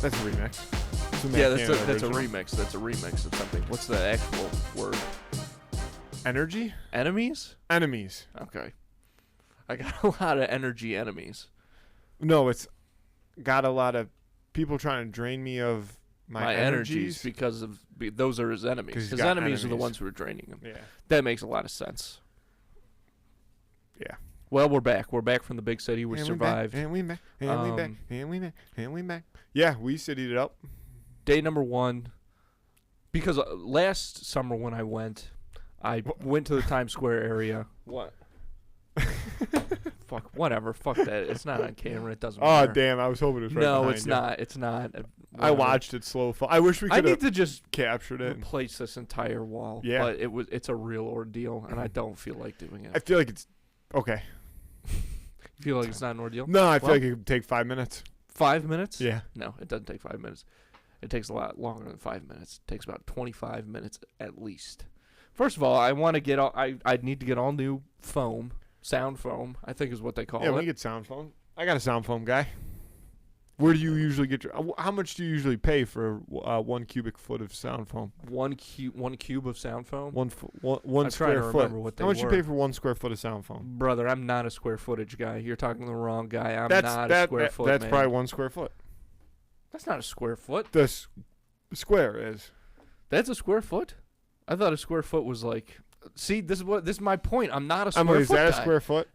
That's a remix. Yeah, that's a remix. That's a remix of something. What's the actual word? Energy? Enemies? Enemies. Okay. I got a lot of energy enemies. No, it's got a lot of people trying to drain me of my energies because of those are his enemies. His enemies are the ones who are draining him. Yeah. That makes a lot of sense. Yeah. Well, we're back. We're back from the big city. We survived. And we back. And we back. And we back. And we back. Yeah, we cityed it up. Day number 1. Because last summer when I went to the Times Square area. What? Fuck, whatever. Fuck that. It's not on camera. It doesn't matter. Oh, damn. I was hoping it was right behind No, you. it's not. It's not. I watched it slow fall. I wish we could have to just captured it. replace this entire wall. Yeah. But it's a real ordeal, and I don't feel like doing it. I feel like it's okay. You feel like it's not an ordeal? No, I feel like it could take 5 minutes. 5 minutes? Yeah. No, it doesn't take 5 minutes. It takes a lot longer than 5 minutes. It takes about 25 minutes at least. First of all, I want to get all. I need to get all new foam, sound foam. I think is what they call it. Yeah, we get sound foam. I got a sound foam guy. Where do you usually get your? How much do you usually pay for 1 cubic foot of sound foam? One cube of sound foam. One I'm square trying to foot. remember what they How much were. you pay for 1 square foot of sound foam? Brother, I'm not a square footage guy. You're talking to the wrong guy. I'm That's not a square foot That's man. probably 1 square foot. That's not a square foot. The square is. That's a square foot. I thought a square foot was like. See, this is my point. I'm not a square foot. Emily, is that guy. a square foot?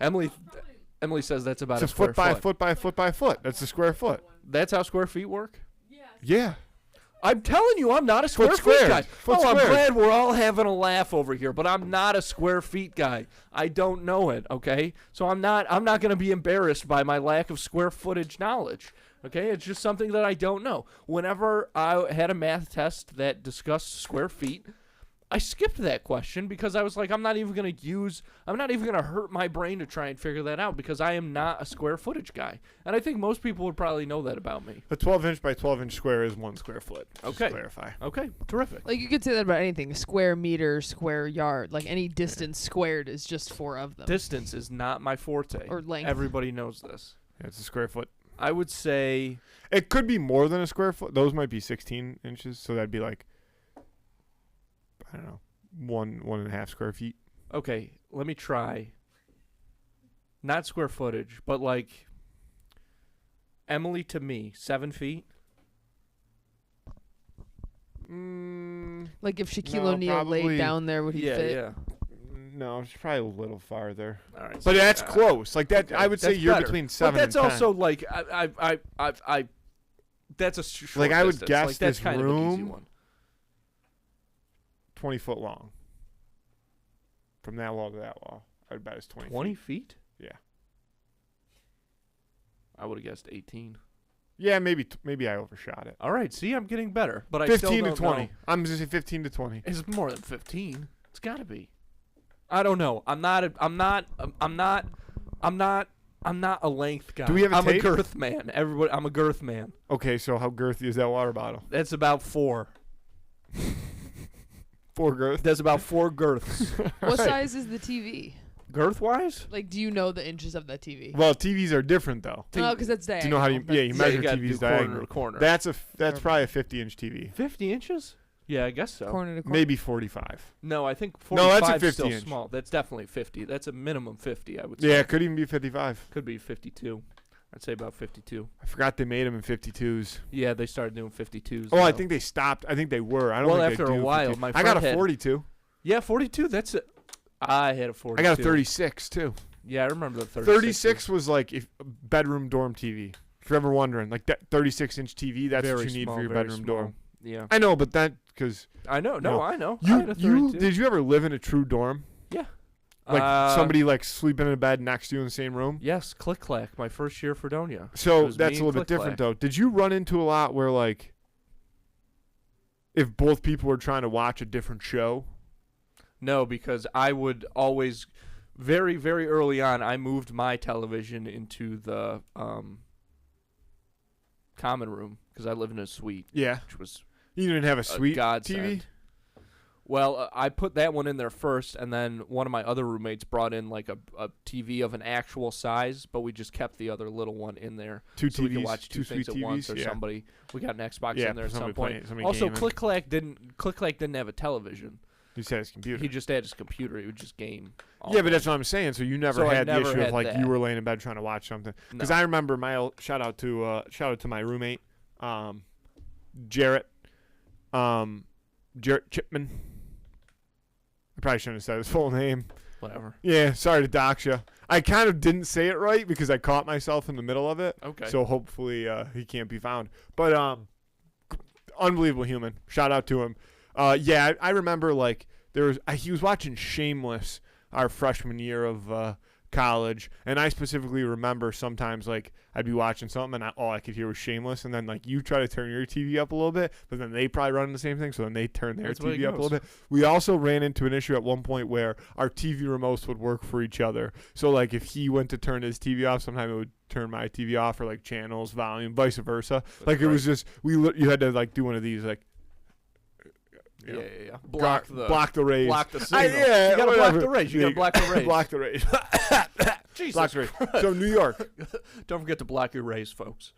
Emily says that's about it's a square foot by foot by foot by foot. That's a square foot. That's how square feet work? Yeah. I'm telling you, I'm not a square feet squared. guy. Foot I'm squared. glad we're all having a laugh over here, but I'm not a square feet guy. I don't know it, okay? So I'm not going to be embarrassed by my lack of square footage knowledge. Okay? It's just something that I don't know. Whenever I had a math test that discussed square feet, I skipped that question because I was like, I'm not even going to hurt my brain to try and figure that out because I am not a square footage guy. And I think most people would probably know that about me. A 12-inch by 12-inch square is 1 square foot. Okay. Just to clarify. Okay, terrific. Like, you could say that about anything. Square meter, square yard. Like, any distance squared is just 4 of them. Distance is not my forte. Or length. Everybody knows this. Yeah, it's a square foot. I would say It could be more than a square foot. Those might be 16 inches, so that'd be like, I don't know, 1.5 square feet. okay, let me try. Not square footage, but like Emily to me, 7 feet. Like, if Shaquille No, O'Neal probably- laid down there, would he fit? Yeah. No, it's probably a little farther. All right. But that's close. Like that, okay, I would say that's you're better. between But 7 that's and 10. also like I that's a short Like, I would distance. guess like, that's this kind of an easy room- one. 20 foot long. From that wall to that wall, I would bet it's 20. 20 feet. feet? Yeah. I would have guessed 18. Yeah, maybe I overshot it. All right, see, I'm getting better, but I 15 still to don't 20. know. I'm just saying 15 to 20. It's more than 15. It's got to be. I don't know. I'm not a length guy. Do we have a I'm tape? a girth man. Everybody, I'm a girth man. Okay, so how girthy is that water bottle? That's about 4. 4 girth. That's about 4 girths. What size is the TV? Girth wise? Like, do you know the inches of that TV? Well, TVs are different though. No, because that's diagonal. Do you know how you? Yeah, you That's- measure you gotta TVs do corner diagonal. to corner. That's probably a 50-inch TV. 50 inches? Yeah, I guess so. corner to corner. Maybe 45. No, I think No, 45 that's a is still 50-inch. small. That's definitely 50. That's a minimum 50, I would say. Yeah, it could even be 55. Could be 52. I'd say about 52. I forgot they made them in 52s. Yeah, they started doing 52s. Oh, I now. think they stopped. I think they were. I don't Well, think after they a do while, 52. my I got a friend had- 42. Yeah, 42. That's it. I had a 42. I got a 36 too. Yeah, I remember the 36. 36 was like a bedroom dorm TV. If you're ever wondering, like that 36-inch TV, that's Very what you need small, for your very bedroom small. dorm. Yeah. I know, but that because I know. No, No. I know. I had a 32. did you ever live in a true dorm? Yeah. Like somebody like sleeping in a bed next to you in the same room? Yes, Click Clack, my first year for Fredonia. It So was that's me a and little bit Click different Clack. though. Did you run into a lot where like if both people were trying to watch a different show? No, because I would always, very, very early on, I moved my television into the common room because I live in a suite, Yeah. which was You didn't have a a suite godsend. TV? Well, I put that one in there first, and then one of my other roommates brought in like a TV of an actual size, but we just kept the other little one in there. Two so TVs, we can watch two things sweet at once, TVs, or yeah. somebody. We got an Xbox Yeah, in there at some somebody point. playing- somebody Also, gaming. Click Clack didn't have a television. He said his computer. He just had his computer. He would just game. all Yeah, but day. that's what I'm saying. So you never So I had the never issue had of like that. you were laying in bed trying to watch something. Because No. I remember shout out to my roommate, Jarrett, Jarrett Chipman. I probably shouldn't have said his full name. Whatever. Yeah, sorry to dox you. I kind of didn't say it right because I caught myself in the middle of it. Okay. So hopefully he can't be found. But unbelievable human. Shout out to him. Yeah, I remember like he was watching Shameless our freshman year of college, and I specifically remember sometimes like I'd be watching something and all I could hear was Shameless, and then like you try to turn your TV up a little bit, but then they probably run the same thing, so then they turn their That's the way it TV up a little goes. bit. We also ran into an issue at one point where our TV remotes would work for each other. So like if he went to turn his TV off, sometimes it would turn my TV off, or like channels, volume, vice versa. Like it was just you had to like do one of these like. You know, Yeah. Block the rays. Block the signal. Yeah, you gotta block whatever. the rays. You gotta block the rays. Block the rays. Jesus Block the rays. Christ. So New York. Don't forget to block your rays, folks.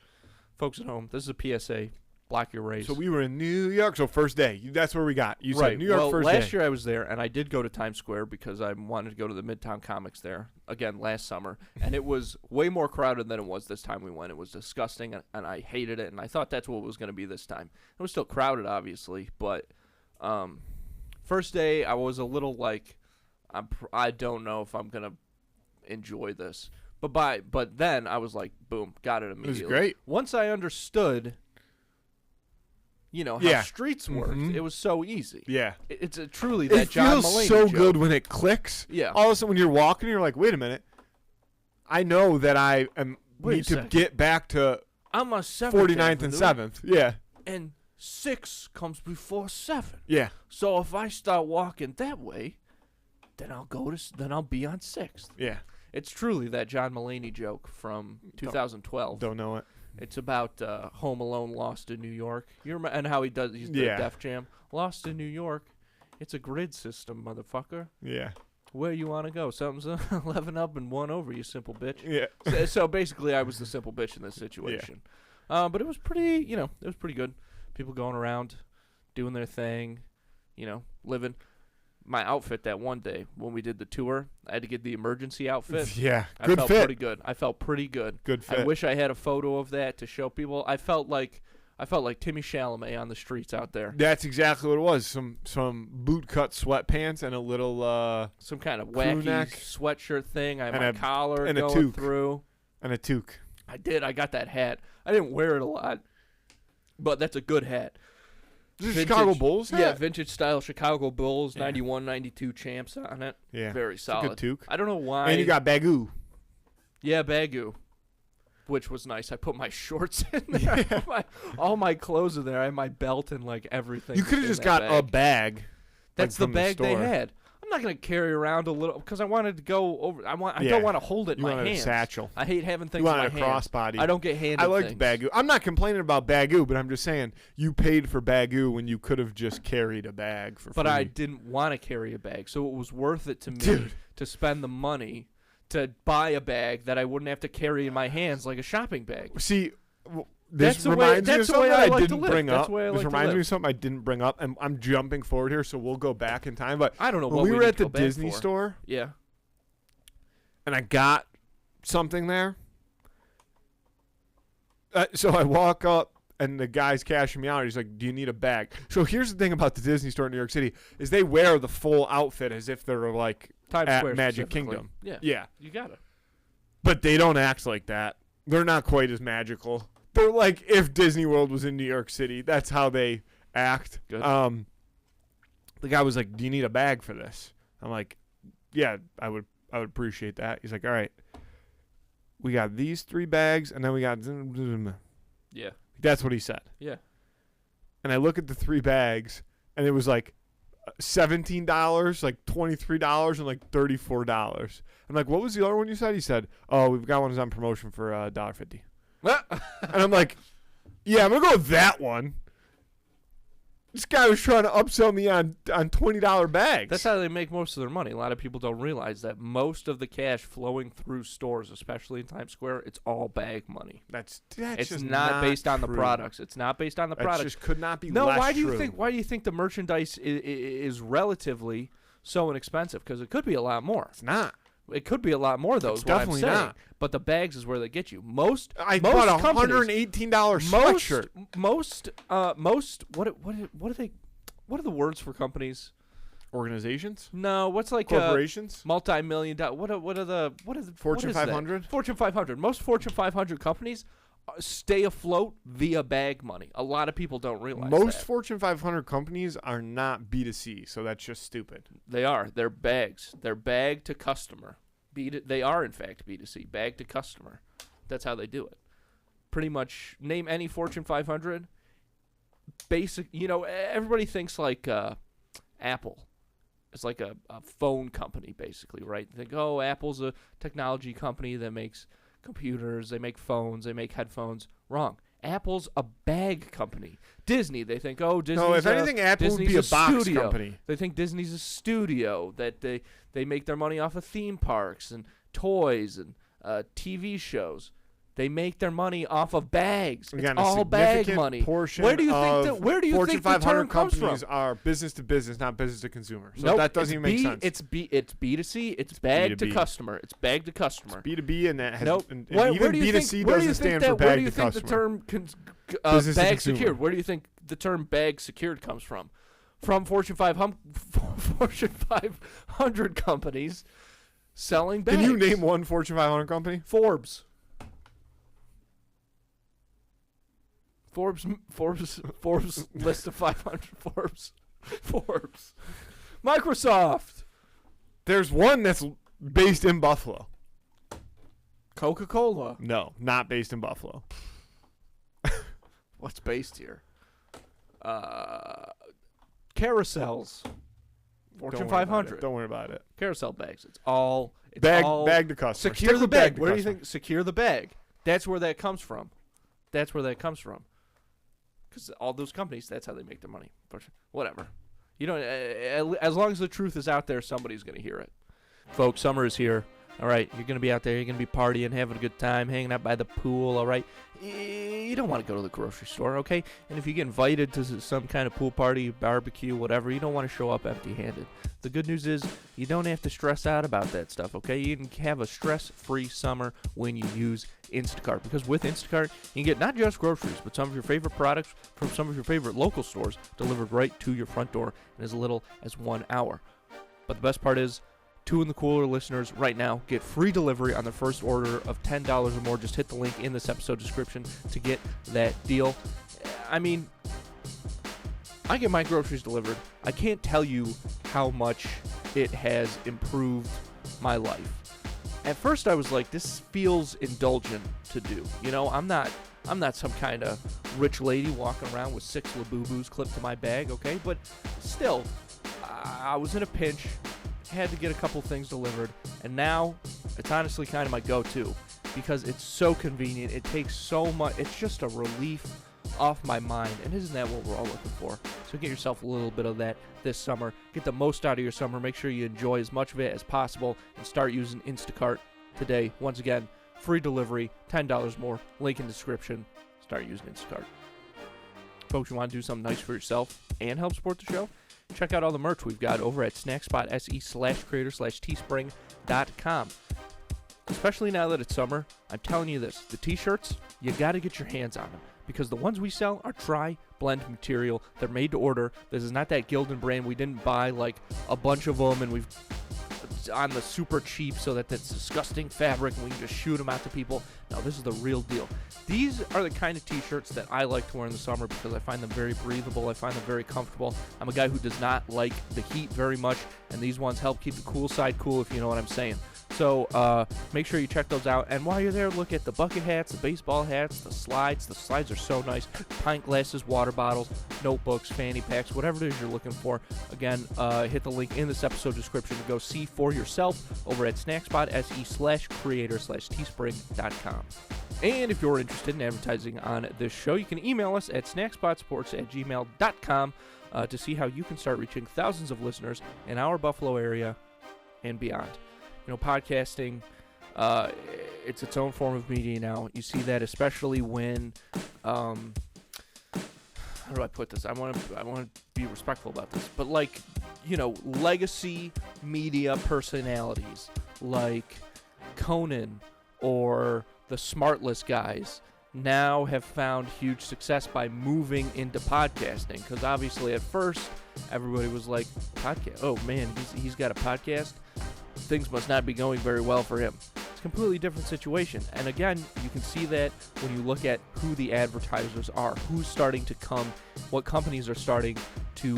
Folks at home, this is a PSA. Block your rays. So we were in New York. So first day. That's where we got. You right. said New York well, first last day. year I was there, and I did go to Times Square because I wanted to go to the Midtown Comics there again last summer, and it was way more crowded than it was this time we went. It was disgusting, and I hated it, and I thought that's what it was going to be this time. It was still crowded, obviously, but first day I was a little like, I don't know if I'm going to enjoy this. But then I was like, boom, got it immediately. It was great. Once I understood, how Yeah. streets worked, Mhm. it was so easy. Yeah. It's truly that It John feels Mulaney so joke. good when it clicks. Yeah. All of a sudden when you're walking, you're like, wait a minute. I know that I Wait need a to second. get back to I'm on 7th 49th and Avenue, 7th. Yeah. and 6 comes before 7. Yeah. So if I start walking that way, then I'll be on 6th. Yeah. It's truly that John Mulaney joke from 2012. Don't know it. It's about Home Alone, Lost in New York. And how he's the Yeah. Def Jam. Lost in New York. It's a grid system, motherfucker. Yeah. Where you want to go? Something's 11 up and 1 over, you simple bitch. Yeah. So basically, I was the simple bitch in this situation. But it was pretty, it was pretty good. People going around, doing their thing, living. My outfit that one day when we did the tour, I had to get the emergency outfit. Yeah. I Good felt fit. pretty good. I felt pretty good. Good fit. I wish I had a photo of that to show people. I felt like Timmy Chalamet on the streets out there. That's exactly what it was. Some boot cut sweatpants and a little Some kind of crew wacky neck. sweatshirt thing. I had And my a- collar and a going toque. through. and a toque. I did. I got that hat. I didn't wear it a lot, but that's a good hat. Is it Chicago Bulls? Yeah, hat? vintage style Chicago Bulls, Yeah. 91, 92 champs on it. Yeah. Very It's a solid. good toque. I don't know why. And you got Bagoo. Yeah, Bagoo, which was nice. I put my shorts in there. I put all my clothes in there. I had my belt and like everything. You could have in just that got a bag. bag. That's like, the from bag they store. had. I'm not gonna carry around a little because I wanted to go over. I Yeah. don't want to hold it in You my wanted a hands. satchel. I hate having things You in my wanted a hands. crossbody. I don't get handed I liked things. Bagoo. I'm not complaining about Bagoo, but I'm just saying you paid for Bagoo when you could have just carried a bag for But free. I didn't want to carry a bag, so it was worth it to me Dude. to spend the money to buy a bag that I wouldn't have to carry in my hands like a shopping bag. See, this That's the way- reminds me of that's the way something I I like to didn't live. bring That's up. the way I This like to reminds me live. of something I didn't bring up, and I'm jumping forward here, so we'll go back in time. But I don't know when what we we were need at to the go back Disney for. store, Yeah. and I got something there. So I walk up, and the guy's cashing me out. He's like, "Do you need a bag?" So here's the thing about the Disney store in New York City is they wear the full outfit as if they're like Times at Square Magic specifically. Kingdom. Yeah. Yeah, You got it. but they don't act like that. They're not quite as magical. They're like if Disney World was in New York City. That's how they act. Good. The guy was like, "Do you need a bag for this?" I'm like, "Yeah, I would appreciate that." He's like, "All right, we got these 3 bags, and then we got." Yeah. That's what he said. Yeah. And I look at the 3 bags, and it was like $17, like $23, and like $34. I'm like, "What was the other one you said?" He said, "Oh, we've got one that's on promotion for $1.50." And I'm like, "Yeah, I'm gonna go with that one." This guy was trying to upsell me on $20 bags. That's how they make most of their money. A lot of people don't realize that most of the cash flowing through stores, especially in Times Square, it's all bag money. That's It's just not based on the true. products. It's not based on the That products. just could not be No, less why do you true. think? Why do you think the merchandise is relatively so inexpensive? Because it could be a lot more. It's not. It could be a lot more though. It's Is what definitely I'm saying. not. But the bags is where they get you. Most I most bought a companies- $118 sweatshirt. Most what are the words for companies? Organizations, No, what's like corporations, multi-million dollar? What are the Fortune what is that? 500. Fortune 500. Most Fortune 500 companies stay afloat via bag money. A lot of people don't realize Most that. Fortune 500 companies are not B2C, so that's just stupid. They are. They're bags. They're bag to customer. They are in fact B2C, bag to customer. That's how they do it. Pretty much name any Fortune 500. Basic, everybody thinks like Apple. It's like a phone company basically, right? They think, oh, Apple's a technology company that makes computers, they make phones, they make headphones. Wrong. Apple's a bag company. Disney, they think, oh, Disney's No, if anything, Apple would Disney's be a box studio. company. They think Disney's a studio, that they make their money off of theme parks and toys and TV shows. They make their money off of bags. Again, It's all bag significant money. portion Where do you of think the Fortune 500 term comes from? companies are business to business, not business to consumer. So Nope, that doesn't it's even make sense. It's B2C. It's bag to B2B. customer. It's bag to customer. B2B, and that has Nope. and Where even do you B2C think, where do you doesn't think stand for that, where bag do you to think the customer. term Business to bag consumer. secured? Where do you think the term bag secured comes from? From Fortune 500 companies selling bags. Can you name one Fortune 500 company? Forbes list of 500 Forbes. Microsoft. There's one that's based in Buffalo. Coca-Cola. No, not based in Buffalo. What's based here? Carousels. Fortune Don't worry about 500. it. Don't worry about it. Carousel bags. It's all Bag to customer. secure Stick the with bag. to Where do you customer. think secure the bag? That's where that comes from. Because all those companies, that's how they make their money. But whatever. As long as the truth is out there, somebody's going to hear it. Folks, summer is here. All right, you're going to be out there. You're going to be partying, having a good time, hanging out by the pool, all right? You don't want to go to the grocery store, okay? And if you get invited to some kind of pool party, barbecue, whatever, you don't want to show up empty-handed. The good news is you don't have to stress out about that stuff, okay? You can have a stress-free summer when you use Instacart. Because with Instacart, you can get not just groceries, but some of your favorite products from some of your favorite local stores delivered right to your front door in as little as 1 hour. But the best part is, Two in the Cooler listeners right now get free delivery on their first order of $10 or more. Just hit the link in this episode description to get that deal. I mean, I get my groceries delivered. I can't tell you how much it has improved my life. At first I was like, this feels indulgent to do. I'm not some kind of rich lady walking around with 6 Labubus clipped to my bag, okay? But still, I was in a pinch. Had to get a couple things delivered, and now it's honestly kind of my go-to because it's so convenient. It takes so much. It's just a relief off my mind, and isn't that what we're all looking for? So get yourself a little bit of that this summer. Get the most out of your summer. Make sure you enjoy as much of it as possible, and start using Instacart today. Once again, free delivery, $10 more. Link in the description. Start using Instacart. Folks, you want to do something nice for yourself and help support the show? Check out all the merch we've got over at snackspot.se/creator/teespring.com. Especially now that it's summer, I'm telling you this, the t-shirts, you got to get your hands on them. Because the ones we sell are tri-blend material. They're made to order. This is not that Gildan brand. We didn't buy like a bunch of them and we've on the super cheap so that that's disgusting fabric and we can just shoot them out to people. No, this is the real deal. These are the kind of t-shirts that I like to wear in the summer because I find them very breathable. I find them very comfortable. I'm a guy who does not like the heat very much, and these ones help keep the cool side cool, if you know what I'm saying. So make sure you check those out. And while you're there, look at the bucket hats, the baseball hats, the slides. The slides are so nice. Pint glasses, water bottles, notebooks, fanny packs, whatever it is you're looking for. Again, hit the link in this episode description to go see for yourself over at snackspot.se/creator/teespring.com. And if you're interested in advertising on this show, you can email us at snackspotsports@gmail.com to see how you can start reaching thousands of listeners in our Buffalo area and beyond. You know, podcasting, it's its own form of media now. You see that especially when, how do I put this? I want to be respectful about this, but like, you know, legacy media personalities like Conan or the Smartless guys now have found huge success by moving into podcasting, because obviously at first everybody was like, podcast, oh man, he's got a podcast, things must not be going very well for him. It's a completely different situation. And again, you can see that when you look at who the advertisers are, who's starting to come, what companies are starting to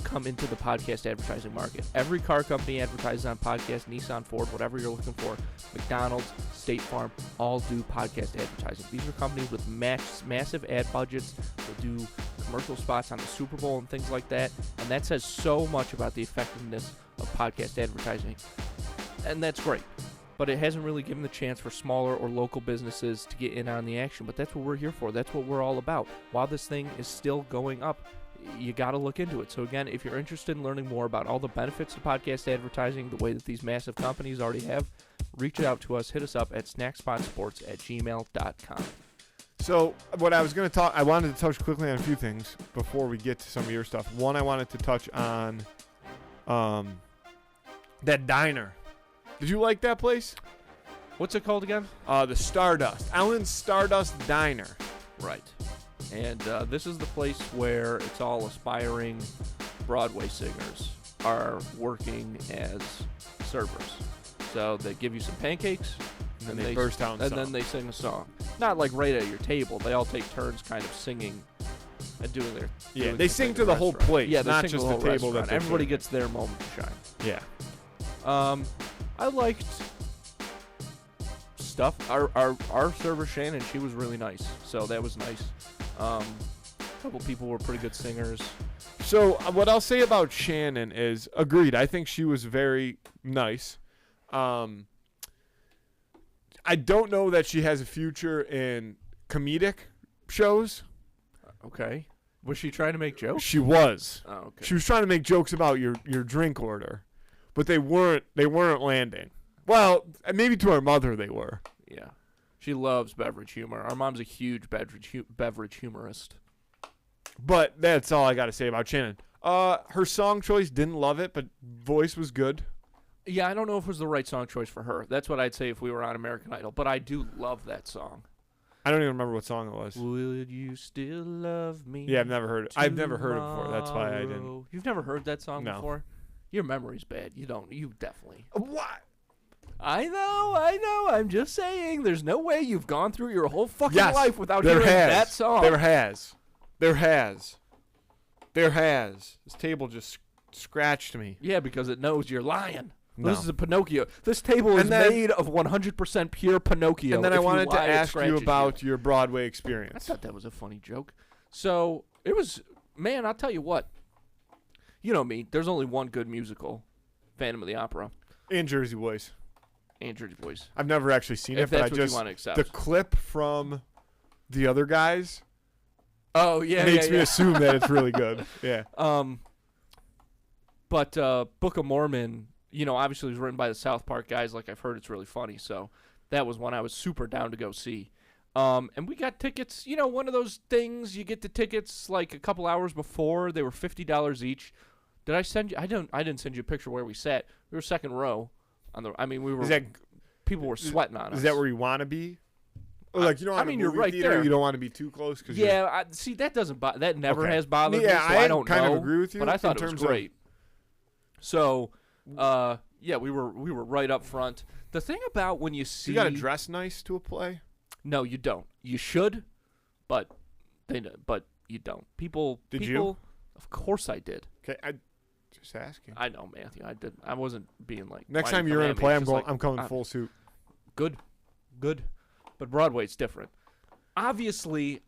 come into the podcast advertising market. Every car company advertises on podcast, Nissan, Ford, whatever you're looking for, McDonald's, State Farm, all do podcast advertising. These are companies with massive ad budgets. They'll do commercial spots on the Super Bowl and things like that. And that says so much about the effectiveness of podcast advertising. And that's great. But it hasn't really given the chance for smaller or local businesses to get in on the action. But that's what we're here for. That's what we're all about. While this thing is still going up, you got to look into it. So again, if you're interested in learning more about all the benefits of podcast advertising, the way that these massive companies already have, reach out to us. Hit us up at snackspotsports@gmail.com. So what I was going to talk, I wanted to touch quickly on a few things before we get to some of your stuff. One, I wanted to touch on that diner. Did you like that place? What's it called again? The Stardust. Ellen's Stardust Diner. Right. And this is the place where it's all aspiring Broadway singers are working as servers. So they give you some pancakes, And then they burst out and then they sing a song. Not like right at your table. They all take turns kind of singing and doing their they sing to the whole place, yeah, they not sing just to the table that they're everybody serving. gets their moment to shine. Yeah. I liked stuff. Our server Shannon, she was really nice, so that was nice. A couple people were pretty good singers. So what I'll say about Shannon is, agreed, I think she was very nice. I don't know that she has a future in comedic shows. Okay. Was she trying to make jokes? She was. Oh, okay. She was trying to make jokes about your drink order, but they weren't landing. Well, maybe to our mother they were. Yeah. She loves beverage humor. Our mom's a huge beverage humorist. But that's all I got to say about Shannon. Her song choice, didn't love it, but voice was good. Yeah, I don't know if it was the right song choice for her. That's what I'd say if we were on American Idol, but I do love that song. I don't even remember what song it was. Would you still love me? Yeah, I've never heard it. I've never heard it before. That's why I didn't. You've never heard that song No. before? Your memory's bad. You definitely. What? I know. I'm just saying. There's no way you've gone through your whole fucking Yes, life without there hearing has. that song. There has. This table just scratched me. Yeah, because it knows you're lying. No. This is a Pinocchio. This table is made of 100% pure Pinocchio. And then If I you wanted to lie, it ask you scratches about your Broadway I experience. thought that was a funny joke. So it was, man, I'll tell you what. You know me. There's only one good musical, Phantom of the Opera, And Jersey Boys. and Jersey Boys. I've never actually seen If it, but that's I what you just want to accept. the clip from the other guys Oh yeah, makes me yeah. assume that it's really good. Yeah. But Book of Mormon, you know, obviously was written by the South Park guys. Like I've heard, it's really funny. So that was one I was super down to go see. And we got tickets. You know, one of those things you get the tickets like a couple hours before. They were $50 each. Did I send you? I didn't send you a picture where we sat. We were second row. We were. Is that People were sweating on us. is that where you want to be? Or like you know, I mean, you're right theater, there. You don't want to be too close because Yeah, see, that doesn't that never Okay. has bothered me. Yeah, So I I don't kind know. of agree with you, but I thought in it was terms of- great. So, yeah, we were right up front. The thing about when you see, you got to dress nice to a play. no, you don't. You should, but you don't. Did you? Of course, I did. Okay, I just asking. I know, Matthew. I did. I wasn't being like. Next why time you you're come in a at me? play, It's I'm just going. like, I'm coming full suit. Good. But Broadway's different. Obviously,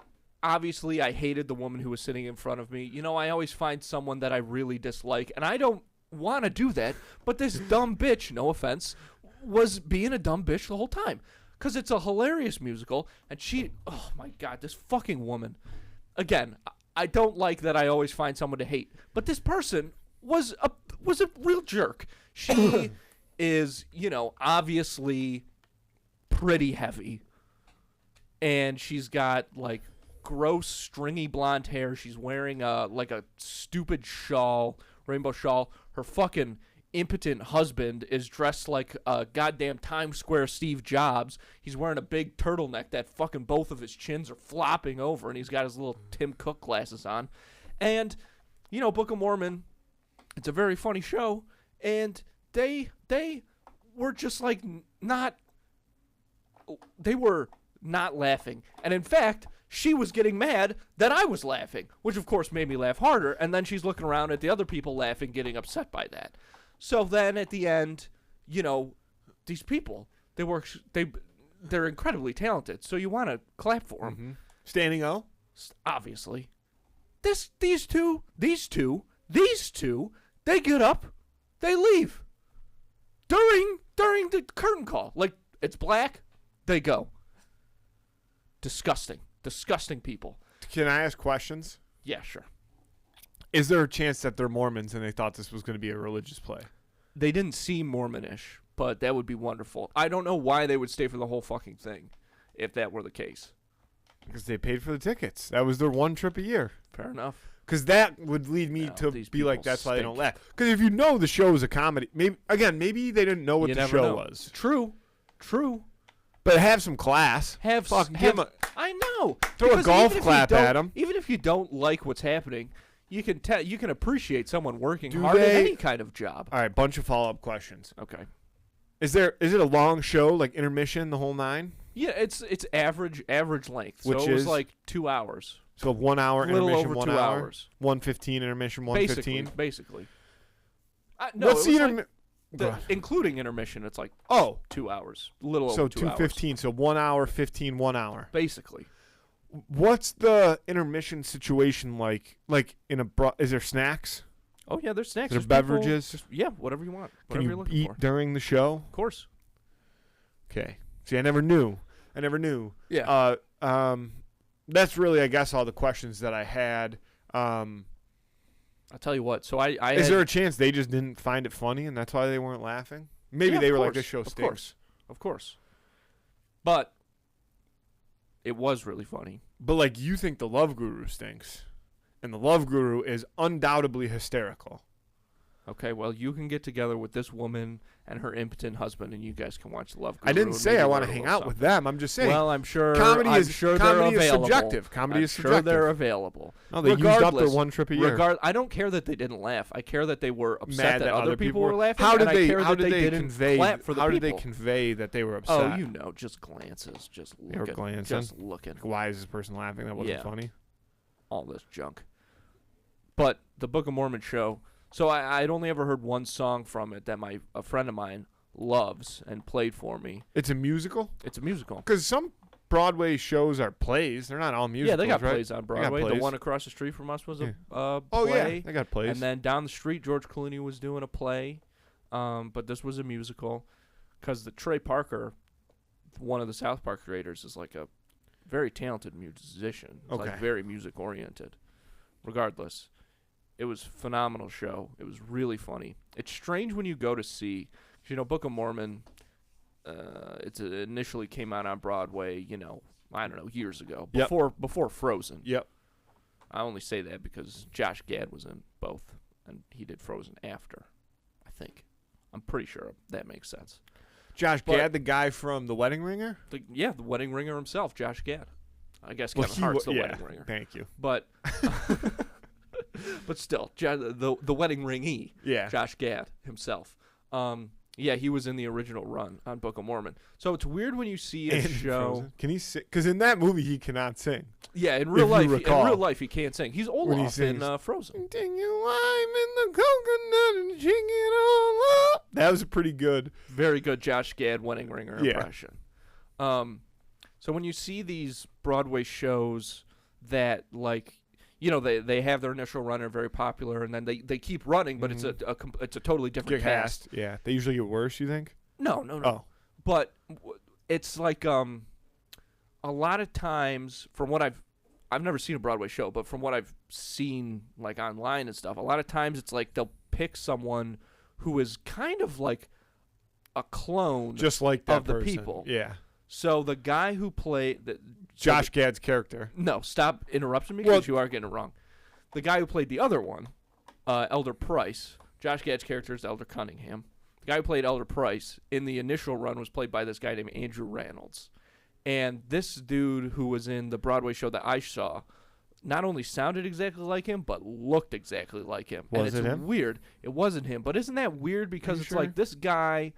I hated the woman who was sitting in front of me. You know, I always find someone that I really dislike, and I don't want to do that. But this dumb bitch, no offense, was being a dumb bitch the whole time. because it's a hilarious musical. And oh my God, this fucking woman. Again, I don't like that I always find someone to hate, but this person was a real jerk. She is, obviously pretty heavy, and she's got like gross stringy blonde hair. She's wearing a stupid shawl, rainbow shawl. Her fucking impotent husband is dressed like a goddamn Times Square Steve Jobs. He's wearing a big turtleneck that fucking both of his chins are flopping over, and he's got his little Tim Cook glasses on. And Book of Mormon, it's a very funny show, and they were just like they were not laughing. And in fact, she was getting mad that I was laughing, which of course made me laugh harder. And then she's looking around at the other people laughing, getting upset by that. So then at the end, these people, they're incredibly talented. So you want to clap for them. Mm-hmm. Standing O? Obviously. These two, they get up, they leave. During the curtain call. Like, it's black, they go. Disgusting people. Can I ask questions? Yeah, sure. Is there a chance that they're Mormons and they thought this was going to be a religious play? They didn't seem Mormonish, but that would be wonderful. I don't know why they would stay for the whole fucking thing, if that were the case. Because they paid for the tickets. That was their one trip a year. Fair enough. Because that would lead me to these be like, people that's why they don't stink. laugh. Because if you know the show is a comedy, maybe they didn't know what You the never show know. was. True. But have some class. Give 'em I know. Throw a Because golf even if clap you don't- at 'em. Even if you don't like what's happening, you can appreciate someone working Do hard at they- any kind of job. All right, bunch of follow-up questions. Okay. Is it a long show, like intermission, the whole nine? Yeah, it's average length. So Which it was is? like 2 hours. So 1 hour A little intermission, over 1 2 hour. hours. 1:15 intermission, 1:15. Basically. No, What's it the was intermission? including intermission, it's like Oh, 2 hours. A little so over 2 hours. 2:15. So 1 hour, 15, 1 hour. Basically. What's the intermission situation like? Like is there snacks? Oh, yeah, there's snacks. Is there There's people- beverages? yeah, whatever you want. Can Whatever you're you looking eat for. during the show? Of course. Okay. See, I never knew. Yeah. That's really, I guess, all the questions that I had. I'll tell you what. So I Is had, there a chance they just didn't find it funny and that's why they weren't laughing? Maybe Yeah, they of were like, course, this show of stinks. Of course. But it was really funny. But, like, you think the Love Guru stinks. And the Love Guru is undoubtedly hysterical. Okay, well, you can get together with this woman and her impotent husband, and you guys can watch The Love Guru. I didn't and say maybe I want to learn a hang little out with something. them. I'm just saying. Well, I'm sure comedy they're is available. subjective. Comedy I'm is sure subjective. they're available. No, they used up their one trip a year. I don't care that they didn't laugh. I care that they were upset Mad that other people were were laughing. How did and they? I care How that did they didn't convey? clap for the How people. did they convey that they were upset? Oh, just glances, just They were looking, glancing? just looking. Why is this person laughing? That wasn't Yeah. funny. All this junk. But the Book of Mormon show. So I'd only ever heard one song from it that a friend of mine loves and played for me. It's a musical. It's a musical. Because some Broadway shows are plays. They're not all musicals. Yeah, they got right? plays on got Broadway. The plays. one across the street from us was a Oh play. yeah, they got plays. And then down the street, George Clooney was doing a play. But this was a musical. Because the Trey Parker, one of the South Park creators, is like a very talented musician. Okay. Like very music oriented. Regardless, it was a phenomenal show. It was really funny. It's strange when you go to see, 'cause, Book of Mormon. It initially came out on Broadway. I don't know, years ago, Yep. before Frozen. Yep. I only say that because Josh Gad was in both, and he did Frozen after. I think. I'm pretty sure that makes sense. Josh But- Gad, the guy from The Wedding Ringer. The Wedding Ringer himself, Josh Gad. I guess Well, Kevin Hart's the yeah, Wedding Ringer. Thank you. But but still, the Wedding Ringee, Yeah. Josh Gad himself. Yeah, he was in the original run on Book of Mormon. So it's weird when you see a And show. Frozen. Can he sing? Because in that movie he cannot sing. Yeah, in real you life, recall. he can't sing. He's When he Olaf in sings, Frozen. Ding you lime in the coconut and jing it all up. That was pretty good. Very good Josh Gad Wedding Ringer Yeah. impression. So when you see these Broadway shows that, like, they have their initial run, are very popular, and then they keep running, but it's a totally different cast. Yeah. They usually get worse, you think? No. Oh. But it's like a lot of times from what I've never seen a Broadway show, but from what I've seen like online and stuff, a lot of times it's like they'll pick someone who is kind of like a clone just like that of the person. people. Yeah. So the guy who played Josh Gad's character. No, stop interrupting me because you are getting it wrong. The guy who played the other one, Elder Price, Josh Gad's character is Elder Cunningham. The guy who played Elder Price in the initial run was played by this guy named Andrew Reynolds. And this dude who was in the Broadway show that I saw not only sounded exactly like him, but looked exactly like him. Was and it it's him? weird. It wasn't him. But isn't that weird? Because it's like this guy,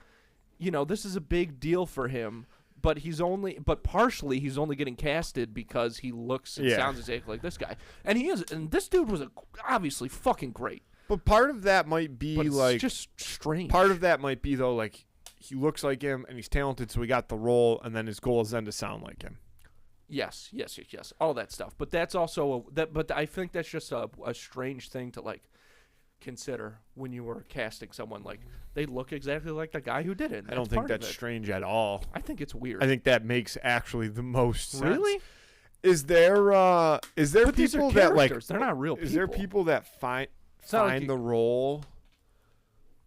this is a big deal for him. But partially he's only getting casted because he looks and sounds exactly like this guy. And he is. And this dude was obviously fucking great. But part of that might be But it's like just strange. part of that might be though like he looks like him and he's talented, so he got the role, and then his goal is then to sound like him. Yes, all that stuff. But that's also But I think that's just a strange thing to like consider when you were casting someone. Like they look exactly like the guy who did it. I don't think that's strange at all. I think it's weird. I think that makes actually the most sense. Really? Is there But these are people that like characters. They're not real people. Is there people that find like the role,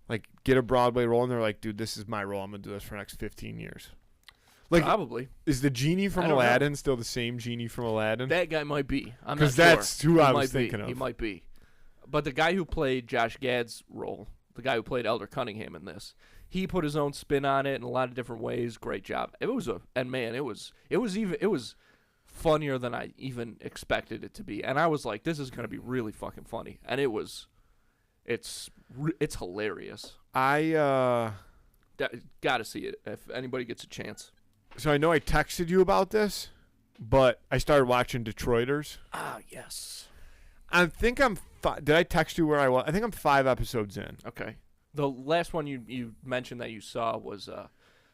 like get a Broadway role, and they're like, dude, this is my role. I'm gonna do this for the next 15 years. Like, probably. Is the genie from Aladdin still the same genie from Aladdin? That guy might be. I'm not sure. Because that's who I was might thinking be. of. He might be. But the guy who played Josh Gad's role, the guy who played Elder Cunningham in this, he put his own spin on it in a lot of different ways. Great job. It was funnier than I even expected it to be. And I was like, this is going to be really fucking funny. And it's hilarious. I Got to see it if anybody gets a chance. So I know I texted you about this, but I started watching Detroiters. Ah, yes. I think did I text you where I was? I think I'm 5 episodes in. Okay. The last one you mentioned that you saw was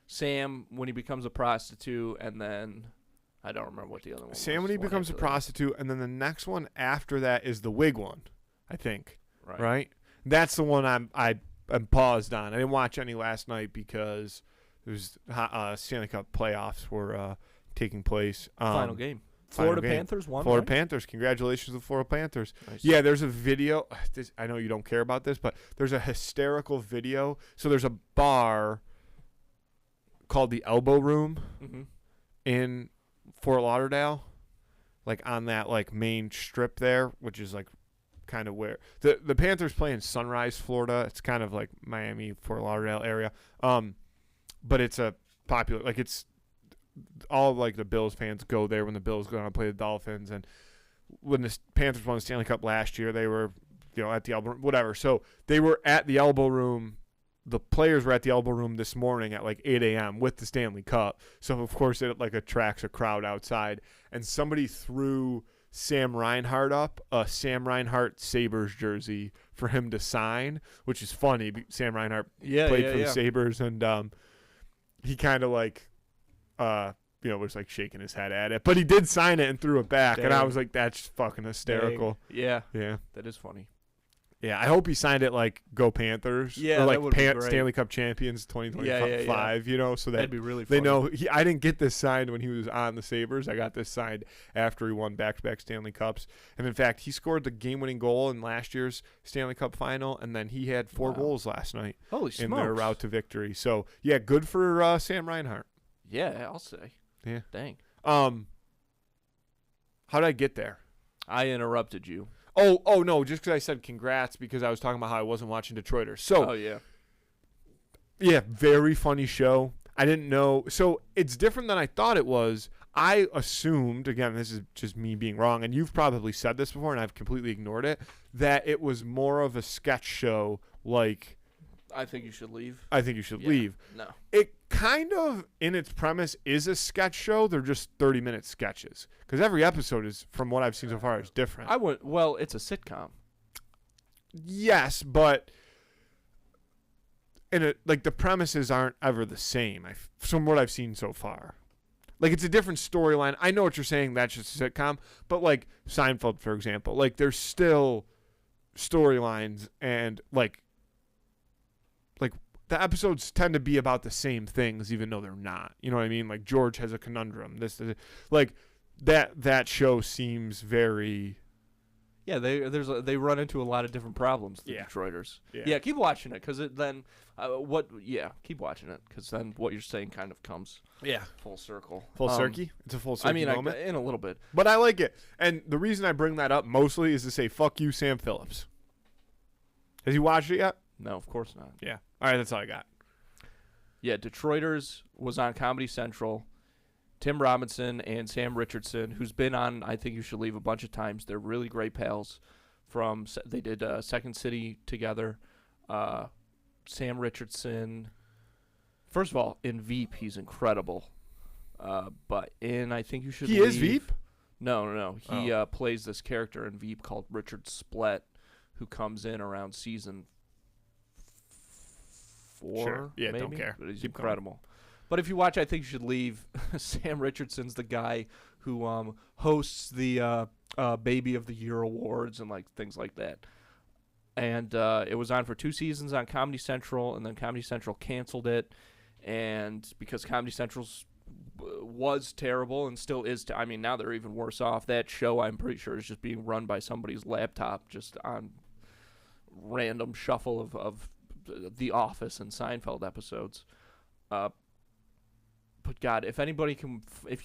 Sam when he becomes a prostitute, and then I don't remember what the other one was. Sam when he becomes a prostitute, and then the next one after that is the wig one, I think. Right? That's the one I'm paused on. I didn't watch any last night because there's Stanley Cup playoffs were taking place. Final game. Florida Panthers won. Florida right? Panthers. Congratulations to the Florida Panthers. Nice. Yeah, there's a video. I know you don't care about this, but there's a hysterical video. So there's a bar called the Elbow Room in Fort Lauderdale, like on that like main strip there, which is like kind of where the Panthers play in Sunrise, Florida. It's kind of like Miami, Fort Lauderdale area. But it's a popular, like it's all like the Bills fans go there when the Bills go down and play the Dolphins. And when the Panthers won the Stanley Cup last year, they were, at the Elbow Room, whatever. So they were at the Elbow Room. The players were at the Elbow Room this morning at like 8 a.m. with the Stanley Cup. So of course it like attracts a crowd outside. And somebody threw Sam Reinhart up a Sam Reinhart Sabres jersey for him to sign, which is funny. Sam Reinhart played for the Sabres, and he kind of like was like shaking his head at it, but he did sign it and threw it back. And I was like, that's fucking hysterical. Yeah, yeah, that is funny. Yeah, I hope he signed it like Go Panthers. Yeah, or that like would be great. Stanley Cup champions 2025. So that'd be really they funny. know I didn't get this signed when he was on the Sabres. I got this signed after he won back-to-back Stanley Cups. And in fact, he scored the game-winning goal in last year's Stanley Cup final, and then he had 4 goals last night. Holy in smokes. their route to victory. So yeah, good for Sam Reinhart. Yeah, I'll say. Yeah. Dang. How did I get there? I interrupted you. Oh no, just because I said congrats because I was talking about how I wasn't watching Detroiters. So, yeah, very funny show. I didn't know. So it's different than I thought it was. I assumed, again, this is just me being wrong, and you've probably said this before and I've completely ignored it, that it was more of a sketch show like I think you should leave. I think you should leave. No. It kind of, in its premise, is a sketch show. They're just 30-minute sketches. Because every episode is, from what I've seen so far, is different. Well, it's a sitcom. Yes, but like the premises aren't ever the same from what I've seen so far. Like, it's a different storyline. I know what you're saying, that's just a sitcom. But, like, Seinfeld, for example, like, there's still storylines and, like the episodes tend to be about the same things, even though they're not. You know what I mean? Like George has a conundrum. Like that show seems very. Yeah, they run into a lot of different problems. The Detroiters. Yeah, keep watching it because keep watching it because then what you're saying kind of comes full circle. Full circle. It's a full circle moment. In a little bit, but I like it. And the reason I bring that up mostly is to say fuck you, Sam Phillips. Has he watched it yet? No, of course not. Yeah. All right, that's all I got. Yeah, Detroiters was on Comedy Central. Tim Robinson and Sam Richardson, who's been on I Think You Should Leave a bunch of times. They're really great pals. They did Second City together. Sam Richardson, first of all, in Veep, he's incredible. But in I Think You Should Leave. He is Veep? No. He plays this character in Veep called Richard Splett, who comes in around season 4. Sure. Yeah, maybe? don't care. But he's Keep incredible. going. But if you watch I Think You Should Leave, Sam Richardson's the guy who hosts the Baby of the Year awards and like things like that. And it was on for 2 seasons on Comedy Central, and then Comedy Central canceled it. And because Comedy Central's was terrible and still is, I mean, now they're even worse off. That show, I'm pretty sure, is just being run by somebody's laptop, just on random shuffle of The Office and Seinfeld episodes. But God, if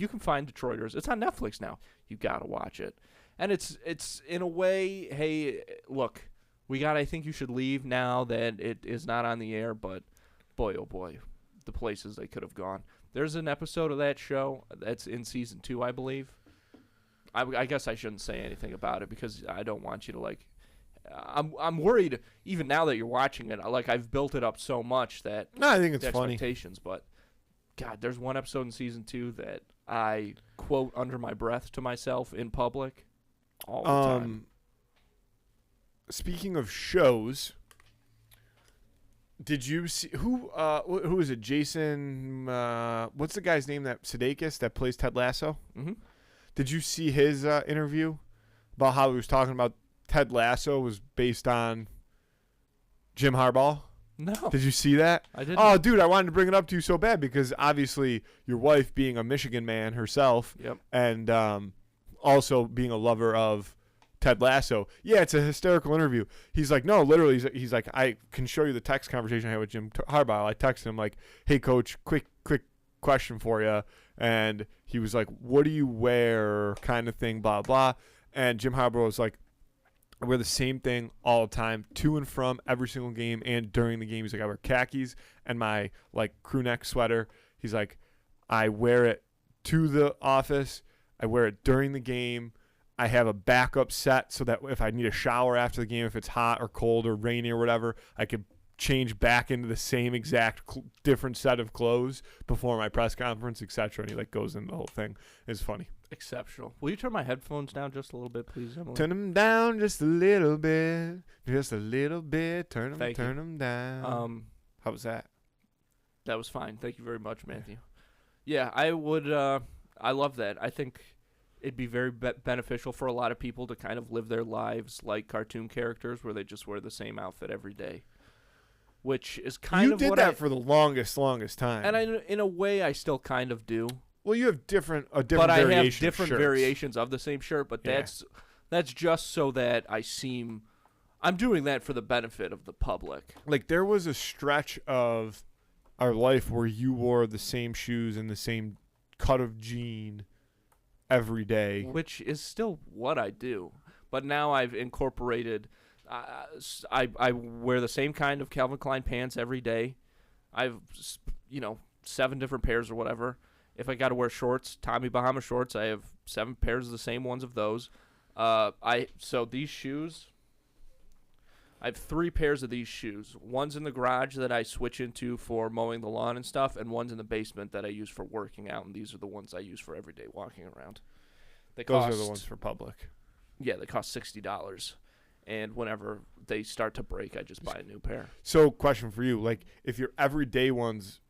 you can find Detroiters, it's on Netflix now. You gotta watch it, and it's in a way. Hey, look, we got I Think You Should Leave now that it is not on the air. But boy, oh boy, the places they could have gone. There's an episode of that show that's in season 2, I believe. I guess I shouldn't say anything about it because I don't want you to like. I'm worried even now that you're watching it. Like I've built it up so much that no, I think it's funny. Expectations, but. God, there's one episode in season 2 that I quote under my breath to myself in public all the time. Speaking of shows, did you see who is it? Jason, what's the guy's name that Sudeikis that plays Ted Lasso? Mm-hmm. Did you see his interview about how he was talking about Ted Lasso was based on Jim Harbaugh? No. Did you see that? I didn't. Oh, dude, I wanted to bring it up to you so bad because obviously your wife being a Michigan man herself and also being a lover of Ted Lasso. Yeah, it's a hysterical interview. He's like, no, literally, he's like, I can show you the text conversation I had with Jim Harbaugh. I texted him like, hey, coach, quick question for you. And he was like, what do you wear kind of thing, blah, blah. And Jim Harbaugh was like, I wear the same thing all the time, to and from every single game and during the game. He's like, I wear khakis and my like crew neck sweater. He's like, I wear it to the office. I wear it during the game. I have a backup set so that if I need a shower after the game, if it's hot or cold or rainy or whatever, I could change back into the same exact different set of clothes before my press conference, etc. And he like goes into the whole thing. It's funny. Exceptional. Will you turn my headphones down just a little bit, please, Emily? Turn them down just a little bit. Just a little bit. Turn them down. How was that? That was fine. Thank you very much, Matthew. Yeah, I would. I love that. I think it'd be very beneficial for a lot of people to kind of live their lives like cartoon characters where they just wear the same outfit every day. Which is kind of what you did that for the longest time. And in a way, I still kind of do. Well, you have different but variation I have different of shirts. variations of the same shirt. But that's just so that I'm doing that for the benefit of the public. Like there was a stretch of our life where you wore the same shoes and the same cut of jean every day, which is still what I do. But now I've incorporated. I wear the same kind of Calvin Klein pants every day. I've 7 different pairs or whatever. If I got to wear shorts, Tommy Bahama shorts, I have 7 pairs of the same ones of those. So these shoes, I have 3 pairs of these shoes. One's in the garage that I switch into for mowing the lawn and stuff, and one's in the basement that I use for working out, and these are the ones I use for everyday walking around. Those are the ones for public. Yeah, they cost $60. And whenever they start to break, I just buy a new pair. So, question for you. Like, if your everyday ones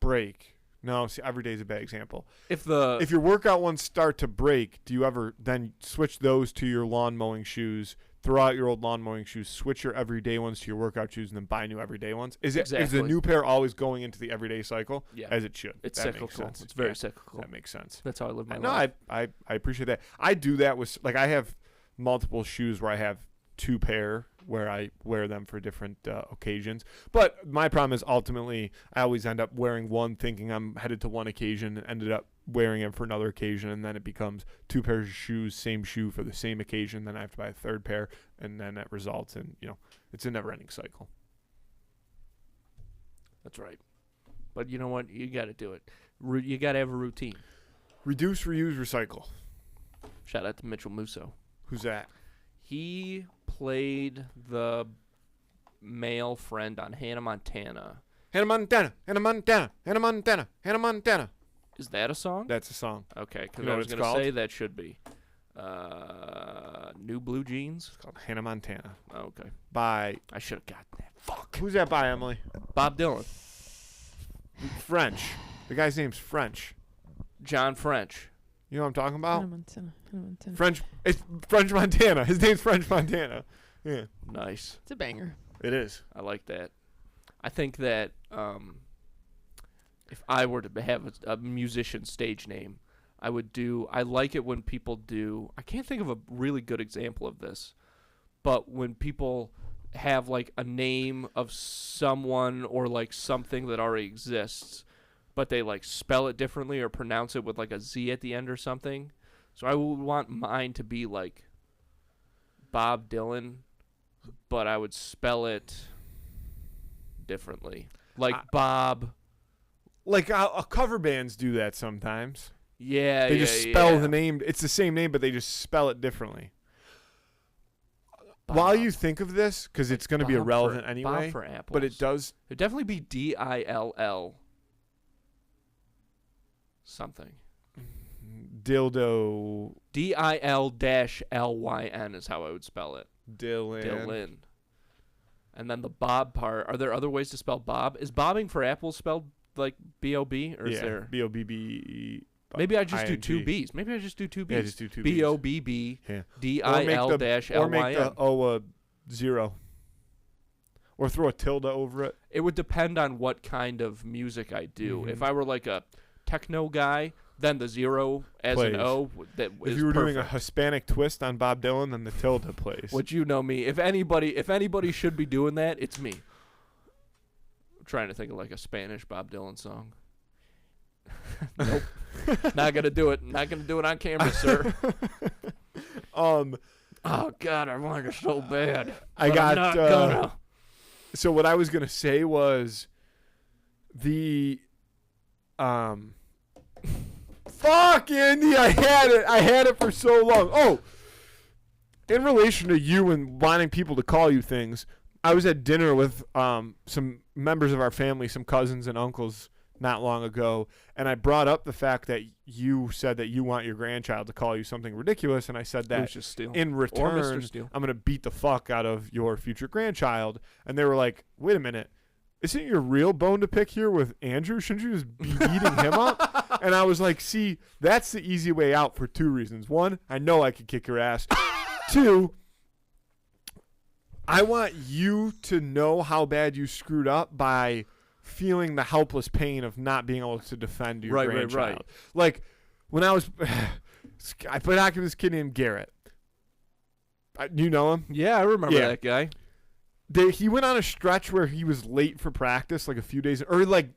break. No, see, every day is a bad example. If your workout ones start to break, do you ever then switch those to your lawn mowing shoes throw out your old lawn mowing shoes, switch your everyday ones to your workout shoes, and then buy new everyday ones? Is the Exactly. new pair always going into the everyday cycle? Yeah. As it should. It's That cyclical. makes sense. It's very Yeah, cyclical. that makes sense. That's how I live my No, life. I appreciate that. I do that with, like, I have multiple shoes where I have 2 pair where I wear them for different occasions. But my problem is ultimately I always end up wearing one thinking I'm headed to one occasion and ended up wearing it for another occasion, and then it becomes 2 pairs of shoes, same shoe for the same occasion. Then I have to buy a 3rd pair, and then that results in, it's a never-ending cycle. That's right. But you know what? You got to do it. You got to have a routine. Reduce, reuse, recycle. Shout out to Mitchell Musso. Who's that? He played the male friend on Hannah Montana. Hannah Montana, Hannah Montana, Hannah Montana, Hannah Montana. Is that a song? That's a song. Okay, because You know I what was it's going to called? say that should be. New Blue Jeans? It's called Hannah Montana. Oh, okay. By, I should have gotten that. Fuck. who's that by, Emily? Bob Dylan. French. The guy's name's French. John French. You know what I'm talking about? Hannah Montana. French. It's French Montana. His name's French Montana. Yeah, Nice. It's a banger. it is. I like that. I think that if I were to have a musician stage name, I like it when people do. I can't think of a really good example of this, but when people have like a name of someone or like something that already exists, but they like spell it differently or pronounce it with like a Z at the end or something. So I would want mine to be like Bob Dylan, but I would spell it differently. Like Bob. Like cover bands do that sometimes. Yeah, They just spell the name. It's the same name, but they just spell it differently. Bob. While you think of this, because it's going to be Bob irrelevant for, anyway, Bob for apples. but it does. It'd definitely be DILL something. Dildo. DIL-LYN is how I would spell it. Dylan. Dylan. And then the Bob part. Are there other ways to spell Bob? Is bobbing for apples spelled like B-O-B? Or is there? B-O-B-B-E. Maybe I just do ING. 2 B's. Maybe I just do 2 B's. Yeah, just do 2 B's. B-O-B-B. Yeah. D-I-L-dash-L-Y-N. Or make the O a 0. Or throw a tilde over it. It would depend on what kind of music I do. Mhm. If I were like a techno guy, then the 0 as Plays. an O that If is you were perfect. doing a Hispanic twist on Bob Dylan, then the tilde plays. Which you know me. If anybody should be doing that, it's me. I'm trying to think of like a Spanish Bob Dylan song. Nope. Not gonna do it. Not gonna do it on camera, sir. Oh God, I wanted it so bad. I but got. I'm not gonna. So what I was gonna say was the fuck, Andy, I had it for so long. Oh, in relation to you and wanting people to call you things, I was at dinner with some members of our family, some cousins and uncles not long ago, and I brought up the fact that you said that you want your grandchild to call you something ridiculous, and I said that Lucius Steele. in Or return, Mr. Steele. I'm going to beat the fuck out of your future grandchild. And they were like, wait a minute. Isn't your real bone to pick here with Andrew? Shouldn't you just be beating him up? And I was like, see, that's the easy way out for 2 reasons. 1, I know I could kick your ass. 2, I want you to know how bad you screwed up by feeling the helpless pain of not being able to defend your grandchild. Right. Like, when I was... I played hockey with this kid named Garrett. You know him? Yeah, I remember Yeah. that guy. He went on a stretch where he was late for practice, like a few days, or like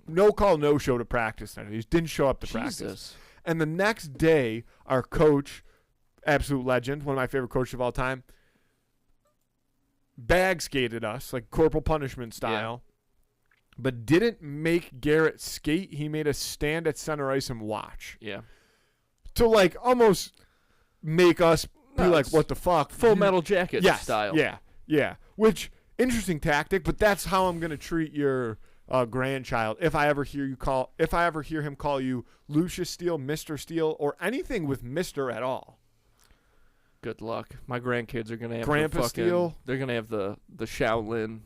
no call, no show to practice. He just didn't show up to practice. Jesus. And the next day, our coach, absolute legend, one of my favorite coaches of all time, bag skated us, like corporal punishment style, but didn't make Garrett skate. He made us stand at center ice and watch. Yeah. To like almost make us be No, like, it's what the fuck? Full Metal Jacket Yes, style. Yeah. Which, interesting tactic, but that's how I'm going to treat your grandchild. If I ever hear him call you Lucius Steele, Mr. Steele, or anything with Mr. at all. Good luck. My grandkids are gonna have Grandpa the fucking, Steele. They're gonna have the Shaolin.